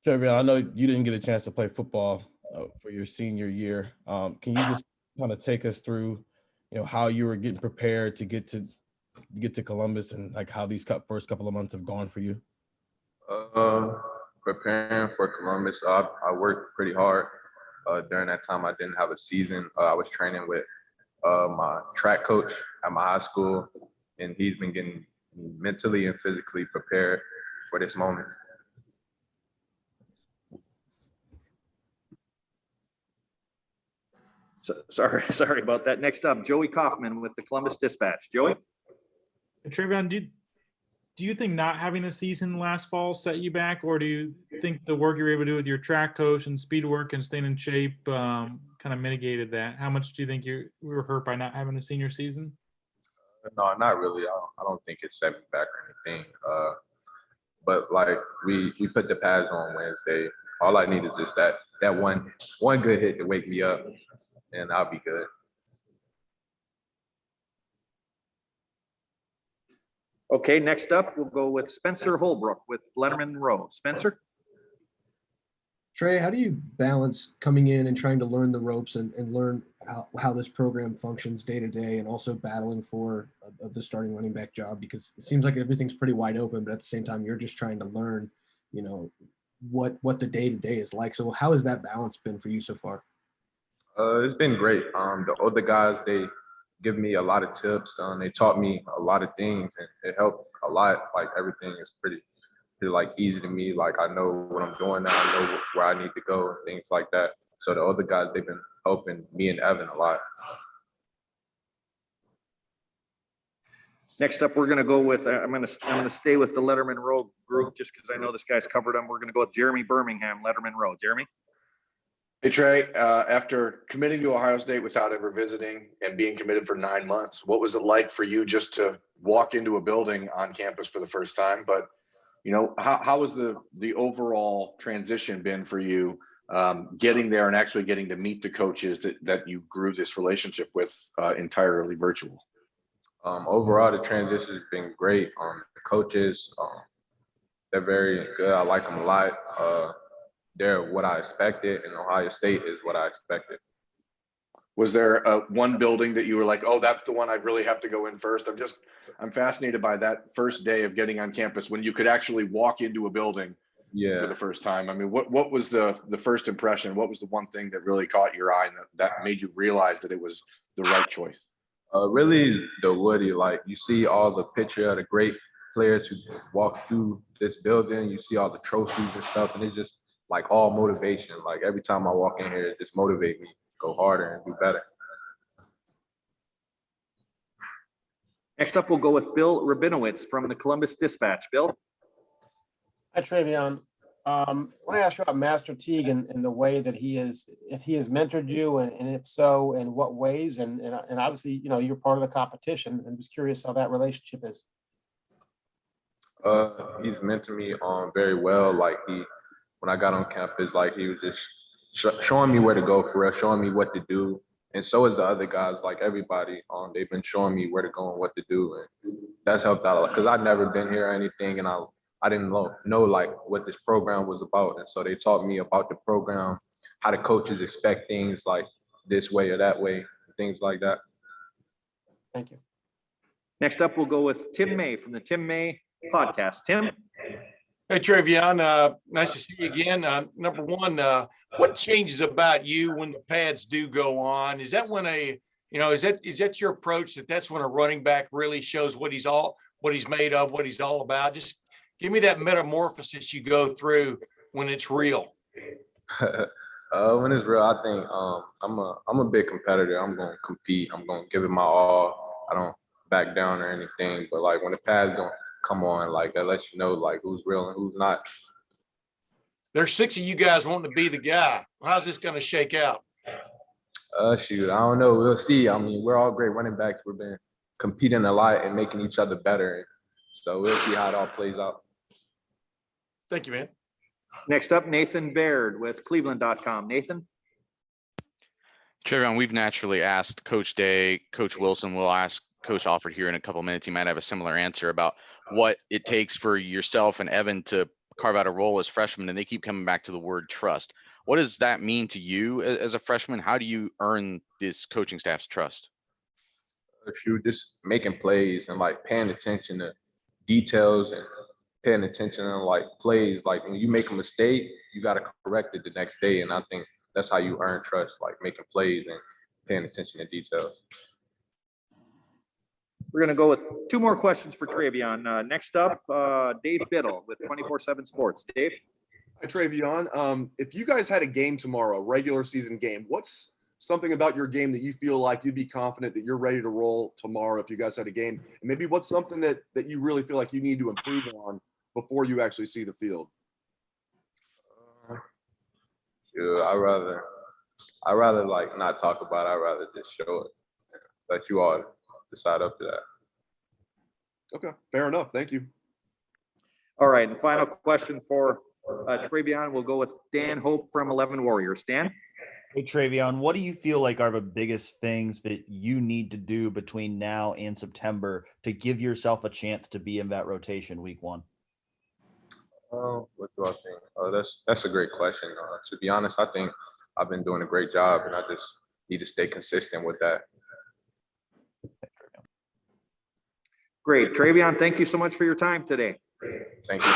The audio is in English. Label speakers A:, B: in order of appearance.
A: TreVeyon, I know you didn't get a chance to play football for your senior year. Can you just kind of take us through, how you were getting prepared to get to Columbus and like how these first couple of months have gone for you?
B: Uh, Preparing for Columbus, I worked pretty hard. During that time, I didn't have a season. I was training with my track coach at my high school, and he's been getting me mentally and physically prepared for this moment.
C: So, sorry about that. Next up, Joey Kaufman with the Columbus Dispatch. Joey?
D: TreVeyon, do you think not having a season last fall set you back, or do you think the work you were able to do with your track coach and speed work and staying in shape kind of mitigated that? How much do you think you were hurt by not having a senior season?
B: No, not really. I don't think it set me back or anything. But like we put the pads on Wednesday. All I need is just that one good hit to wake me up, and I'll be good.
C: Okay, next up, we'll go with Spencer Holbrook with Letterman Row. Spencer?
E: Trey, how do you balance coming in and trying to learn the ropes and learn how this program functions day to day, and also battling for the starting running back job? Because it seems like everything's pretty wide open, but at the same time, you're just trying to learn, what the day to day is like. So how has that balance been for you so far?
B: It's been great. The older guys, they give me a lot of tips. They taught me a lot of things, and it helped a lot. Like everything is pretty like easy to me. Like I know what I'm doing now. I know where I need to go and things like that. So the other guys, they've been helping me and Evan a lot.
C: Next up, we're going to go with, I'm going to stay with the Letterman Row group just because I know this guy's covered them. We're going to go with Jeremy Birmingham, Letterman Row. Jeremy?
F: Hey, Trey, after committing to Ohio State without ever visiting and being committed for 9 months, what was it like for you just to walk into a building on campus for the first time? But, how has the overall transition been for you, getting there and actually getting to meet the coaches that you grew this relationship with entirely virtual?
B: Overall, the transition has been great. The coaches, they're very good. I like them a lot. They're what I expected, and Ohio State is what I expected.
F: Was there one building that you were like, oh, that's the one I really have to go in first? I'm fascinated by that first day of getting on campus when you could actually walk into a building for the first time. I mean, what was the first impression? What was the one thing that really caught your eye and that made you realize that it was the right choice?
B: Really the Woody, like you see all the picture of the great players who walk through this building, you see all the trophies and stuff, and it's just like all motivation. Like every time I walk in here, it just motivates me to go harder and do better.
C: Next up, we'll go with Bill Rabinowitz from the Columbus Dispatch. Bill?
G: Hi, TreVeyon. I want to ask you about Master Teague and the way that if he has mentored you, and if so, in what ways? And obviously, you're part of the competition. I'm just curious how that relationship is.
B: He's mentored me very well. Like when I got on campus, like he was just showing me where to go for real, showing me what to do. And so is the other guys, like everybody, they've been showing me where to go and what to do. And that's helped out a lot because I've never been here or anything. And I didn't know like what this program was about. And so they taught me about the program, how the coaches expect things like this way or that way, things like that.
G: Thank you.
C: Next up, we'll go with Tim May from the Tim May podcast. Tim?
H: Hey, TreVeyon, nice to see you again. Number one, what changes about you when the pads do go on? Is that when is that your approach that's when a running back really shows what he's made of, what he's all about? Just give me that metamorphosis you go through when it's real.
B: When it's real, I think I'm a big competitor. I'm going to compete. I'm going to give it my all. I don't back down or anything. But like when the pads don't come on, like that lets you know like who's real and who's not.
H: There's 6 of you guys wanting to be the guy. How's this going to shake out?
B: Shoot, I don't know. We'll see. I mean, we're all great running backs. We've been competing a lot and making each other better. So we'll see how it all plays out.
H: Thank you, man.
C: Next up, Nathan Baird with Cleveland.com. Nathan?
I: TreVeyon, we've naturally asked Coach Day, Coach Wilson. We'll ask Coach Alford here in a couple of minutes. He might have a similar answer about what it takes for yourself and Evan to carve out a role as freshmen, and they keep coming back to the word trust. What does that mean to you as a freshman? How do you earn this coaching staff's trust?
B: If you just making plays and like paying attention to details and paying attention to like plays, like when you make a mistake, you got to correct it the next day. And I think that's how you earn trust, like making plays and paying attention to details.
C: We're gonna go with two more questions for TreVeyon. Next up, Dave Biddle with 24/7 Sports. Dave?
J: Hi, TreVeyon. If you guys had a game tomorrow, a regular season game, what's something about your game that you feel like you'd be confident that you're ready to roll tomorrow if you guys had a game? And maybe what's something that you really feel like you need to improve on before you actually see the field?
B: Yeah, I rather like not talk about it. I rather just show it. Let you all decide up to that.
J: Okay, fair enough. Thank you.
C: All right, and final question for TreVeyon. We'll go with Dan Hope from 11 Warriors. Dan?
K: Hey, TreVeyon, what do you feel like are the biggest things that you need to do between now and September to give yourself a chance to be in that rotation week 1?
B: What do I think? That's a great question. To be honest, I think I've been doing a great job, and I just need to stay consistent with that.
C: Great. TreVeyon, thank you so much for your time today.
B: Thank you.